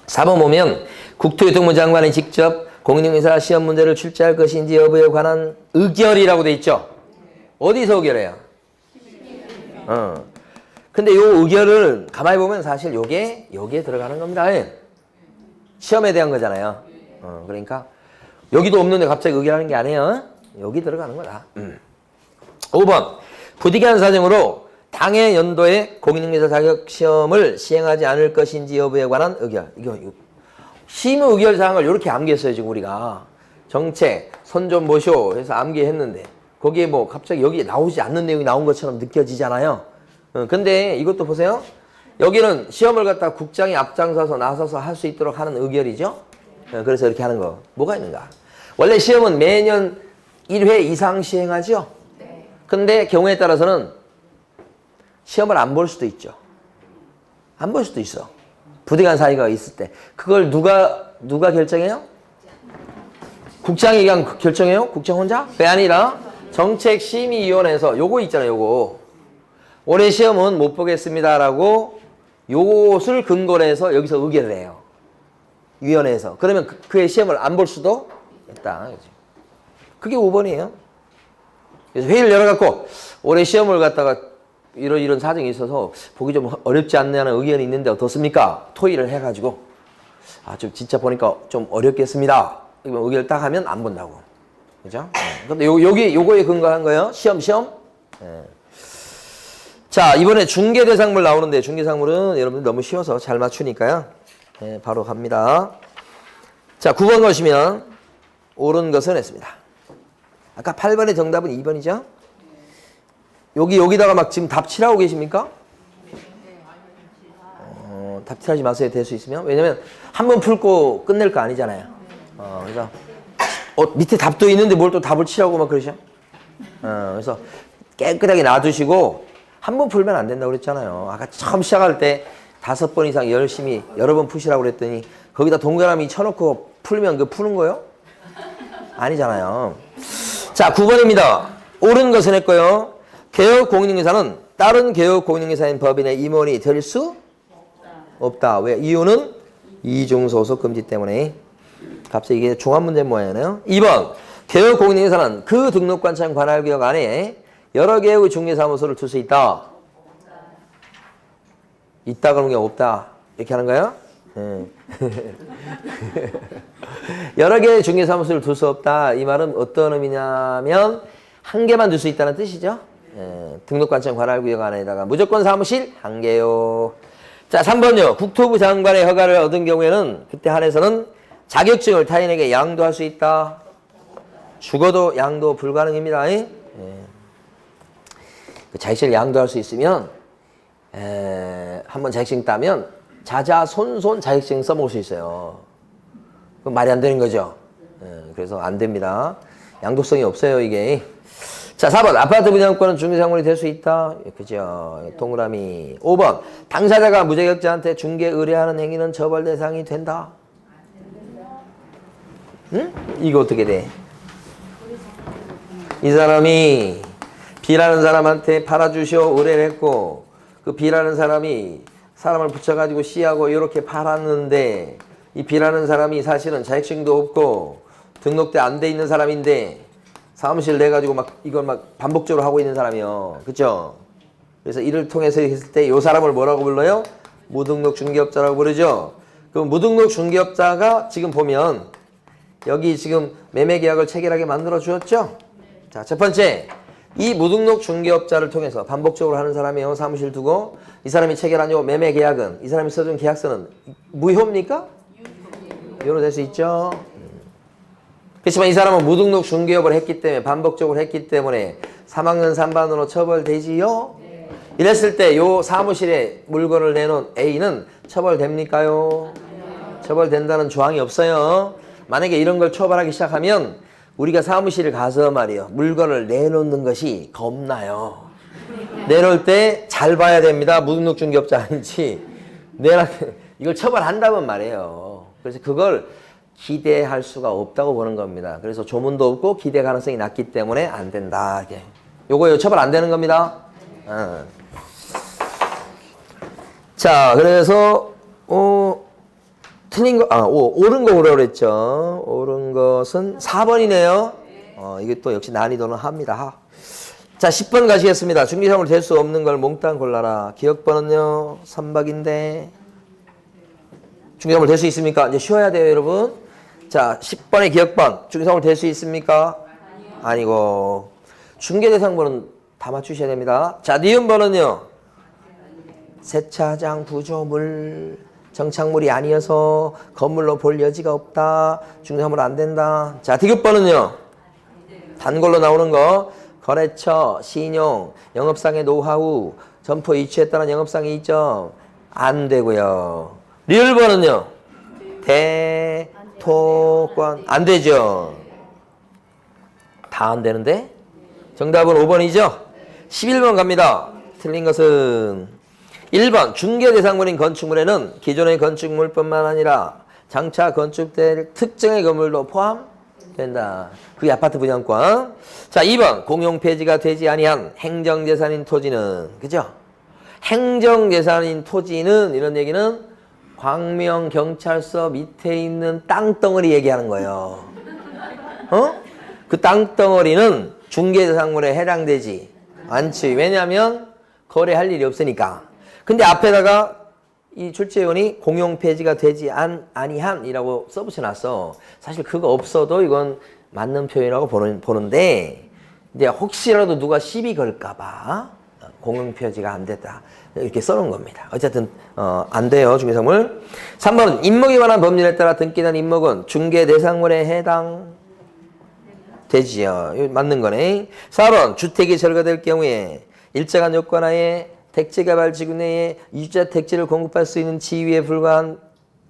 4번 보면 국토교통부 장관이 직접 공인중개사 시험 문제를 출제할 것인지 여부에 관한 의결이라고 돼 있죠. 어디서 의결해요? 근데 요 의결을 가만히 보면 사실 여기에 들어가는 겁니다. 시험에 대한 거잖아요. 그러니까 여기도 없는데 갑자기 의결하는 게 아니에요. 여기 들어가는 거다. 5번 부득이한 사정으로 당해 연도에 공인중개사 자격 시험을 시행하지 않을 것인지 여부에 관한 의결. 이거 심의 의결 사항을 이렇게 암기했어요. 지금 우리가 정책, 선좀 보쇼 해서 암기했는데 거기에 뭐 갑자기 여기 나오지 않는 내용이 나온 것처럼 느껴지잖아요. 근데 이것도 보세요. 여기는 시험을 갖다 국장이 앞장서서 나서서 할 수 있도록 하는 의결이죠. 그래서 이렇게 하는 거 뭐가 있는가? 원래 시험은 매년 1회 이상 시행하죠. 근데 경우에 따라서는 시험을 안 볼 수도 있죠. 안 볼 수도 있어. 부득이한 사유가 있을 때. 그걸 누가 결정해요? 국장이 그냥 결정해요? 국장 혼자? 그게 아니라 정책심의위원회에서 요거 있잖아요. 요거. 올해 시험은 못 보겠습니다라고 요것을 근거로 해서 여기서 의결을 해요. 위원회에서. 그러면 그의 시험을 안 볼 수도 있다. 그게 5번이에요. 그래서 회의를 열어갖고 올해 시험을 갖다가 이런 사정이 있어서 보기 좀 어렵지 않냐는 의견이 있는데 어떻습니까? 토의를 해가지고 좀 진짜 보니까 좀 어렵겠습니다. 의견을 딱 하면 안 본다고. 그죠? 근데 요거에 근거한 거예요. 시험. 네. 자, 이번에 중개대상물 나오는데 중개상물은 여러분들 너무 쉬워서 잘 맞추니까요. 네, 바로 갑니다. 자, 9번 거시면 옳은 것은 했습니다. 아까 8번의 정답은 2번이죠? 여기다가 막 지금 답 칠하고 계십니까? 답 칠하지 마세요. 될 수 있으면. 왜냐면 한 번 풀고 끝낼 거 아니잖아요. 그래서 밑에 답도 있는데 뭘 또 답을 칠하고 막 그러셔? 그래서 깨끗하게 놔두시고 한 번 풀면 안 된다고 그랬잖아요. 아까 처음 시작할 때 5번 이상 열심히 여러 번 푸시라고 그랬더니 거기다 동그라미 쳐놓고 풀면 그 푸는 거요? 아니잖아요. 자, 9번입니다. 옳은 것은 했고요. 개업 공인중개사는 다른 개업 공인중개사인 법인의 임원이 될 수 없다. 왜? 이유는 이중소속 금지 때문에. 갑자기 이게 종합문제 모양이네요. 2번 개업 공인중개사는 그 등록관청 관할구역 안에 여러 개의 중개사무소를 둘 수 있다. 있다 그런 게 없다. 이렇게 하는 거예요? 여러 개의 중개사무소를 둘 수 없다. 이 말은 어떤 의미냐면 한 개만 둘 수 있다는 뜻이죠. 등록관청 관할구역 안에다가 무조건 사무실 한 개요. 자, 3번요. 국토부 장관의 허가를 얻은 경우에는 그때 한해서는 자격증을 타인에게 양도할 수 있다. 죽어도 양도 불가능입니다. 자격증을 양도할 수 있으면 한번 자격증 따면 자자손손 자격증 써먹을 수 있어요. 그건 말이 안 되는 거죠. 그래서 안 됩니다. 양도성이 없어요, 이게. 자, 4번. 아파트 분양권은 중개상물이 될 수 있다. 그죠. 동그라미. 5번. 당사자가 무자격자한테 중개 의뢰하는 행위는 처벌 대상이 된다. 응? 이거 어떻게 돼? 이 사람이 B라는 사람한테 팔아주시오 의뢰를 했고 그 B라는 사람이 사람을 붙여가지고 C하고 이렇게 팔았는데 이 B라는 사람이 사실은 자격증도 없고 등록돼 안 돼 있는 사람인데 사무실 내가지고 막 이걸 막 반복적으로 하고 있는 사람이요. 그쵸? 그래서 이를 통해서 했을 때 이 사람을 뭐라고 불러요? 무등록 중개업자라고 부르죠. 그럼 무등록 중개업자가 지금 보면 여기 지금 매매계약을 체결하게 만들어 주었죠. 자, 첫 번째 이 무등록 중개업자를 통해서 반복적으로 하는 사람이요. 사무실 두고 이 사람이 체결한 요 매매계약은 이 사람이 써준 계약서는 무효입니까? 유효될 수 있죠. 그렇지만 이 사람은 무등록 중개업을 했기 때문에 반복적으로 했기 때문에 3학년 3반으로 처벌되지요. 이랬을 때 요 사무실에 물건을 내놓은 A는 처벌됩니까요? 처벌된다는 조항이 없어요. 만약에 이런 걸 처벌하기 시작하면 우리가 사무실에 가서 말이요. 물건을 내놓는 것이 겁나요. 내놓을 때 잘 봐야 됩니다. 무등록 중개업자 아닌지. 이걸 처벌한다면 말이에요. 그래서 그걸 기대할 수가 없다고 보는 겁니다. 그래서 조문도 없고 기대 가능성이 낮기 때문에 안 된다. 요거요. 처벌 안 되는 겁니다. 자, 그래서 틀린 거, 옳은 거 오라고 그랬죠. 옳은 것은 4번이네요. 이게 또 역시 난이도는 합니다. 자, 10번 가시겠습니다. 중개사물 될 수 없는 걸 몽땅 골라라. 기억번은요, 3박인데. 중개사물 될 수 있습니까? 이제 쉬어야 돼요, 여러분. 자, 10번의 기억번. 중개사물 될 수 있습니까? 아니고. 중개대상번은 다 맞추셔야 됩니다. 자, 니은번은요. 세차장 구조물. 정착물이 아니어서 건물로 볼 여지가 없다. 중개사물 안 된다. 자, 디귿번은요. 단골로 나오는 거. 거래처, 신용, 영업상의 노하우, 점포 위치에 따른 영업상의 이점 안 되고요. 리을번은요. 대토권 안 되죠. 다 안 되는데? 정답은 5번이죠. 11번 갑니다. 틀린 것은 1번 중개대상물인 건축물에는 기존의 건축물뿐만 아니라 장차 건축될 특정의 건물도 포함된다. 그게 아파트 분양권. 자, 2번 공용폐지가 되지 아니한 행정재산인 토지는, 그죠? 행정재산인 토지는 이런 얘기는 광명경찰서 밑에 있는 땅덩어리 얘기하는 거예요. 그 땅덩어리는 중개대상물에 해당되지 않지. 왜냐하면 거래할 일이 없으니까. 근데 앞에다가 이 출제위원이 공용폐지가 되지 아니한이라고 써붙여놨어. 사실 그거 없어도 이건 맞는 표현이라고 보는데 이제 혹시라도 누가 시비 걸까봐 공용폐지가 안 됐다 이렇게 써놓은 겁니다. 어쨌든 안 돼요. 중개사물. 3번 임목에 관한 법률에 따라 등기된 임목은 중개대상물에 해당되지요. 이거 맞는 거네. 4번 주택이 철거될 경우에 일정한 요건하에 택지개발지구 내에 유자 택지를 공급할 수 있는 지위에 불과한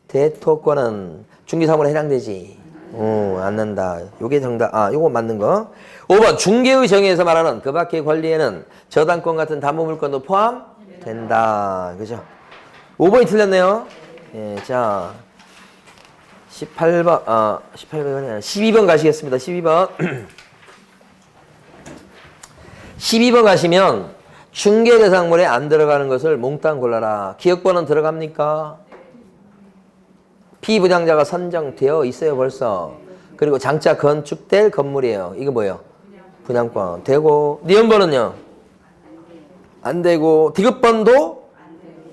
대토권은 중개사물에 해당되지. 안 난다. 요게 정답. 요거 맞는 거. 5번 중개의 정의에서 말하는 그 밖의 권리에는 저당권 같은 담보물권도 포함된다. 그죠? 5번이 틀렸네요. 예, 자 18번 18번이 아니라 12번 가시겠습니다. 12번 12번 가시면 중개대상물에 안 들어가는 것을 몽땅 골라라. 기억번은 들어갑니까? 피분양자가 선정되어 있어요 벌써. 그리고 장차 건축될 건물이에요. 이거 뭐예요? 분양권 되고. 니은번은요? 안 되고. 디귿번도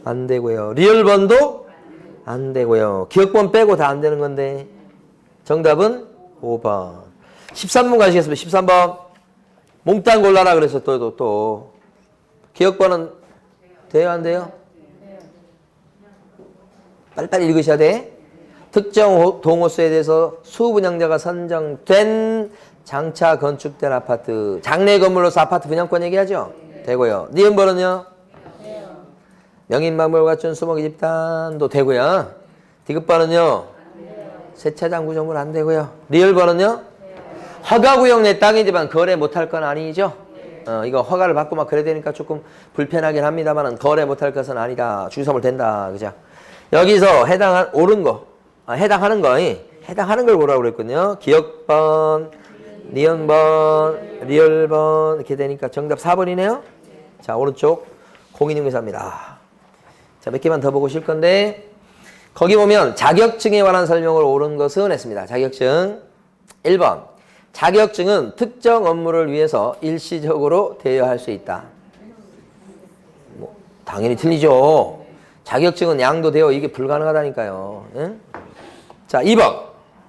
안 되고요. 리을번도 안 되고요. 기억번 빼고 다 안 되는 건데 정답은 5번. 13번 가시겠습니다. 13번 몽땅 골라라 그래서 또 기억번은 돼요 안 돼요? 빨리빨리 읽으셔야 돼. 특정 동호수에 대해서 수분양자가 선정된 장차 건축된 아파트. 장래 건물로서 아파트 분양권 얘기하죠? 되고요. 니은번은요? 명인망벌 갖춘 수목이 집단도 되고요. 디귿번은요? 세차장 구조물 안 되고요. 리을번은요? 허가구역 내 땅이지만 거래 못할 건 아니죠? 이거 허가를 받고 막 그래야 되니까 조금 불편하긴 합니다만 거래 못할 것은 아니다. 주유사물 된다. 그죠? 여기서 옳은 거, 해당하는 걸 보라고 그랬거든요. 기억번, 니은번, 리을번 이렇게 되니까 정답 4번이네요. 자, 오른쪽 공인중개사입니다. 자, 몇 개만 더 보고 실 건데 거기 보면 자격증에 관한 설명을 옳은 것은 했습니다. 자격증 1번 자격증은 특정 업무를 위해서 일시적으로 대여할 수 있다. 뭐, 당연히 틀리죠. 자격증은 양도되어 이게 불가능하다니까요. 응? 자, 2번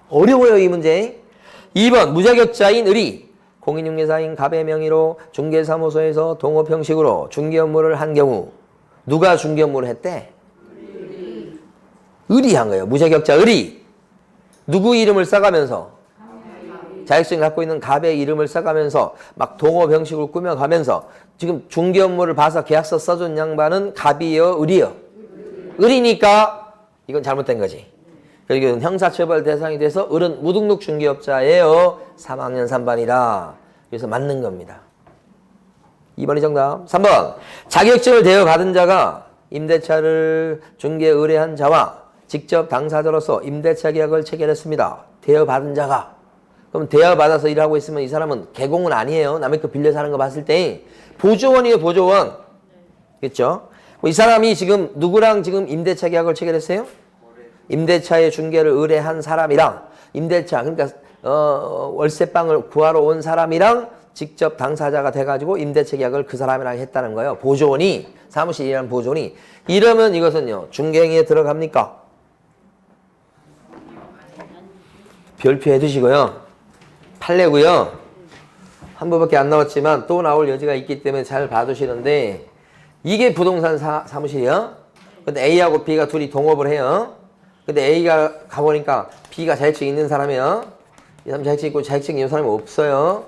어려워요 이 문제. 2번 무자격자인 을이 공인중개사인 갑의 명의로 중개사무소에서 동업 형식으로 중개 업무를 한 경우 누가 중개 업무를 했대? 을이 한 거예요. 무자격자 을이 누구 이름을 써가면서 자격증을 갖고 있는 갑의 이름을 써가면서 막 동업 형식으로 꾸며가면서 지금 중개 업무를 봐서 계약서 써준 양반은 갑이요 을이요? 을이니까 이건 잘못된 거지. 그리고 형사처벌 대상이 돼서 을은 무등록 중개업자예요. 3학년 3반이다. 그래서 맞는 겁니다. 2번이 정답. 3번 자격증을 대여받은 자가 임대차를 중개 의뢰한 자와 직접 당사자로서 임대차 계약을 체결했습니다. 대여받은 자가. 그럼 대여받아서 일하고 있으면 이 사람은 개공은 아니에요. 남의 거 빌려 사는 거 봤을 때 보조원이에요. 보조원. 그렇죠? 이 사람이 지금 누구랑 지금 임대차 계약을 체결했어요? 임대차의 중개를 의뢰한 사람이랑 임대차 그러니까 월세방을 구하러 온 사람이랑 직접 당사자가 돼가지고 임대차 계약을 그 사람이랑 했다는 거예요. 보조원이 사무실에 일하는 보조원이 이러면 이것은요 중개행위에 들어갑니까? 별표 해두시고요. 판례고요. 한 번밖에 안 나왔지만 또 나올 여지가 있기 때문에 잘 봐두시는데 이게 부동산 사무실이요. 근데 A하고 B가 둘이 동업을 해요. 근데 A가 가보니까 B가 자격증이 있는 사람이에요. 이 사람 자격증 있고 자격증이 이 사람이 없어요.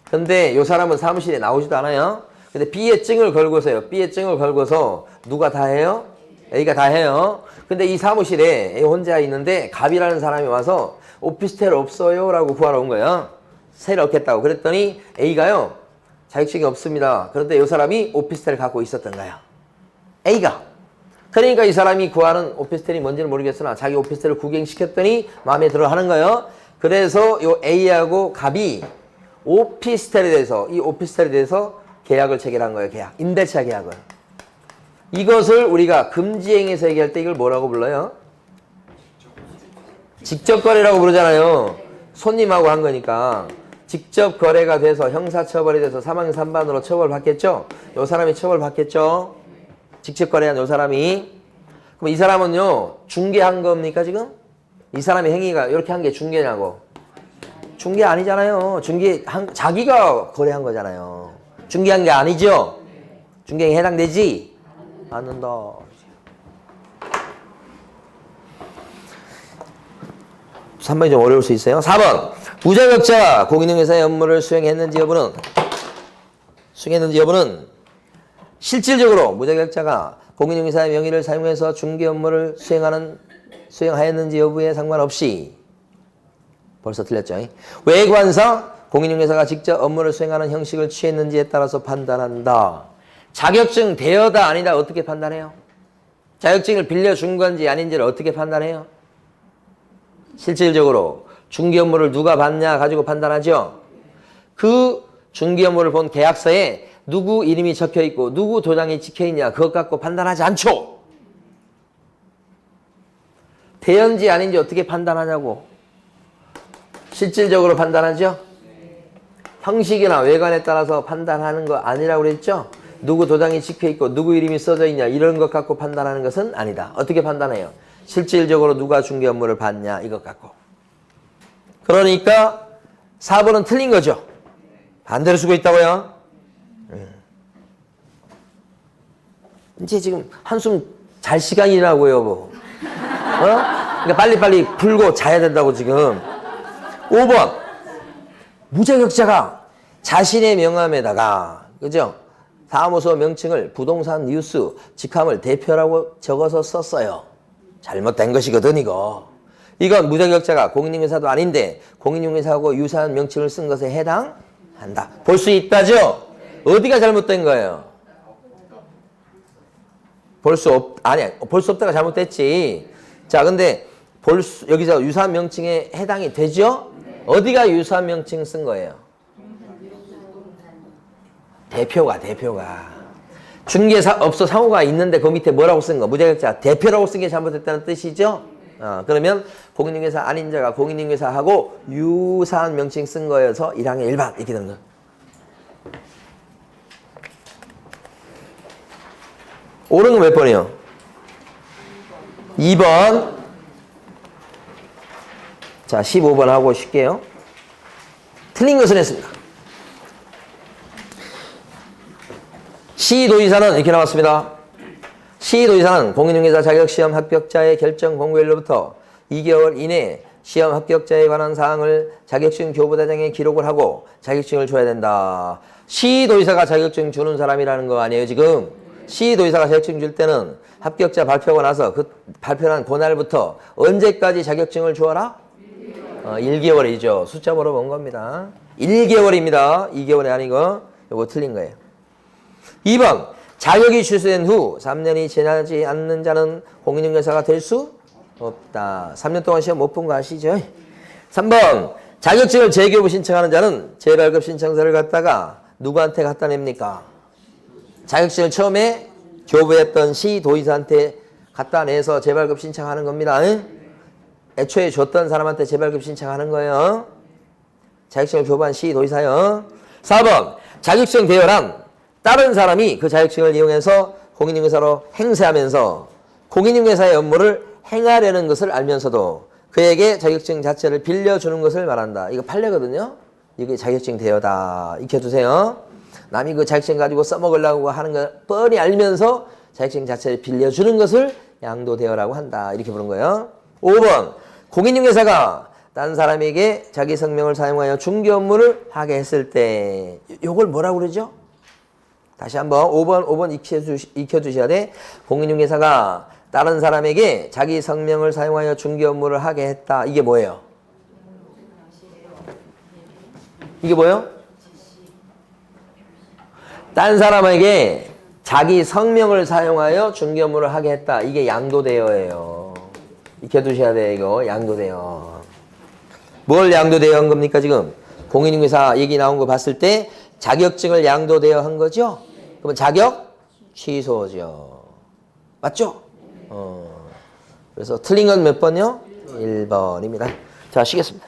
근데 이 사람은 사무실에 나오지도 않아요. 근데 B의 증을 걸고서요. B의 증을 걸고서 누가 다 해요? A가 다 해요. 근데 이 사무실에 A 혼자 있는데 갑이라는 사람이 와서 오피스텔 없어요 라고 구하러 온 거예요. 세를 얻겠다고. 그랬더니 A가요. 자격증이 없습니다. 그런데 이 사람이 오피스텔을 갖고 있었던 거예요. A가. 그러니까 이 사람이 구하는 오피스텔이 뭔지는 모르겠으나 자기 오피스텔을 구경시켰더니 마음에 들어 하는 거예요. 그래서 이 A하고 갑이 오피스텔에 대해서 이 오피스텔에 대해서 계약을 체결한 거예요. 계약. 임대차 계약을. 이것을 우리가 금지행위에서 얘기할 때 이걸 뭐라고 불러요? 직접 거래라고 부르잖아요. 손님하고 한 거니까. 직접 거래가 돼서 형사처벌이 돼서 3학년 3반으로 처벌받겠죠? 요 사람이 처벌받겠죠? 직접 거래한 요 사람이. 그럼 이 사람은요, 중개한 겁니까, 지금? 이 사람의 행위가 이렇게 한 게 중개냐고? 중개 아니잖아요. 자기가 거래한 거잖아요. 중개한 게 아니죠? 중개행위 해당되지? 않는다. 3번이 좀 어려울 수 있어요. 4번. 무자격자가 공인중개사의 업무를 수행했는지 여부는 실질적으로 무자격자가 공인중개사의 명의를 사용해서 중개 업무를 수행하였는지 여부에 상관없이 벌써 틀렸죠. 외관상 공인중개사가 직접 업무를 수행하는 형식을 취했는지에 따라서 판단한다. 자격증 대여다 아니다 어떻게 판단해요? 자격증을 빌려준 건지 아닌지를 어떻게 판단해요? 실질적으로 중개 업무를 누가 받냐 가지고 판단하죠. 그 중개 업무를 본 계약서에 누구 이름이 적혀있고 누구 도장이 찍혀있냐 그것 갖고 판단하지 않죠. 대여인지 아닌지 어떻게 판단하냐고. 실질적으로 판단하죠. 형식이나 외관에 따라서 판단하는 거 아니라고 그랬죠. 누구 도장이 찍혀있고 누구 이름이 써져 있냐 이런 것 갖고 판단하는 것은 아니다. 어떻게 판단해요? 실질적으로 누가 중개 업무를 받냐 이것 갖고. 그러니까 4번은 틀린 거죠. 반대로 쓰고 있다고요. 이제 지금 한숨 잘 시간이라고요. 뭐. 그러니까 빨리빨리 풀고 자야 된다고 지금. 5번. 무자격자가 자신의 명함에다가 그죠? 사무소 명칭을 부동산 뉴스 직함을 대표라고 적어서 썼어요. 잘못된 것이거든 이거. 이건 무자격자가 공인중개사도 아닌데 공인중개사하고 유사한 명칭을 쓴 것에 해당한다. 볼 수 있다죠? 어디가 잘못된 거예요? 볼 수 없다가 잘못됐지. 자, 근데 여기서 유사한 명칭에 해당이 되죠? 어디가 유사한 명칭 쓴 거예요? 대표가. 중개사업소 상호가 있는데 그 밑에 뭐라고 쓴 거? 무자격자 대표라고 쓴 게 잘못됐다는 뜻이죠? 그러면 공인중개사 아닌 자가 공인중개사하고 유사한 명칭 쓴 거여서 1항의 1반 이렇게 되는 거예요. 옳은 건 몇 번이요? 2번. 자, 15번 하고 쉴게요. 틀린 것은 했습니다. 시도지사는 이렇게 나왔습니다. 시도지사는 공인중개사 자격시험 합격자의 결정 공고일로부터 2개월 이내 시험 합격자에 관한 사항을 자격증 교부대장에 기록을 하고 자격증을 줘야 된다. 시도지사가 자격증 주는 사람이라는 거 아니에요, 지금? 시도지사가 자격증 줄 때는 합격자 발표가 나서 그 발표한 그날부터 언제까지 자격증을 주어라? 1개월이죠. 숫자 물어본 겁니다. 1개월입니다. 2개월이 아니고 이거 틀린 거예요. 2번. 자격이 취소된 후 3년이 지나지 않는 자는 공인중개사가 될 수 없다. 3년 동안 시험 못 본 거 아시죠? 3번. 자격증을 재교부 신청하는 자는 재발급 신청서를 갖다가 누구한테 갖다 냅니까? 자격증을 처음에 교부했던 시도지사한테 갖다 내서 재발급 신청하는 겁니다. 애초에 줬던 사람한테 재발급 신청하는 거예요. 자격증을 교부한 시도지사요. 4번. 자격증 대여란 다른 사람이 그 자격증을 이용해서 공인중개사로 행세하면서 공인중개사의 업무를 행하려는 것을 알면서도 그에게 자격증 자체를 빌려주는 것을 말한다. 이거 판례거든요. 이게 자격증 대여다. 익혀두세요. 남이 그 자격증 가지고 써먹으려고 하는 걸 뻔히 알면서 자격증 자체를 빌려주는 것을 양도대여라고 한다. 이렇게 부른 거예요. 5번. 공인중개사가 딴 사람에게 자기 성명을 사용하여 중개 업무를 하게 했을 때 이걸 뭐라고 그러죠? 다시 한번 5번 익혀두셔야 돼. 공인중개사가 다른 사람에게 자기 성명을 사용하여 중개 업무를 하게 했다. 이게 뭐예요? 이게 뭐예요? 딴 사람에게 자기 성명을 사용하여 중개 업무를 하게 했다. 이게 양도대여예요. 익혀두셔야 돼. 이거 양도대여. 뭘 양도대여한 겁니까 지금? 공인중개사 얘기 나온 거 봤을 때 자격증을 양도대여한 거죠? 그러면 자격 취소죠. 맞죠? 그래서 틀린 건 몇 번이요? 1번입니다. 자, 쉬겠습니다.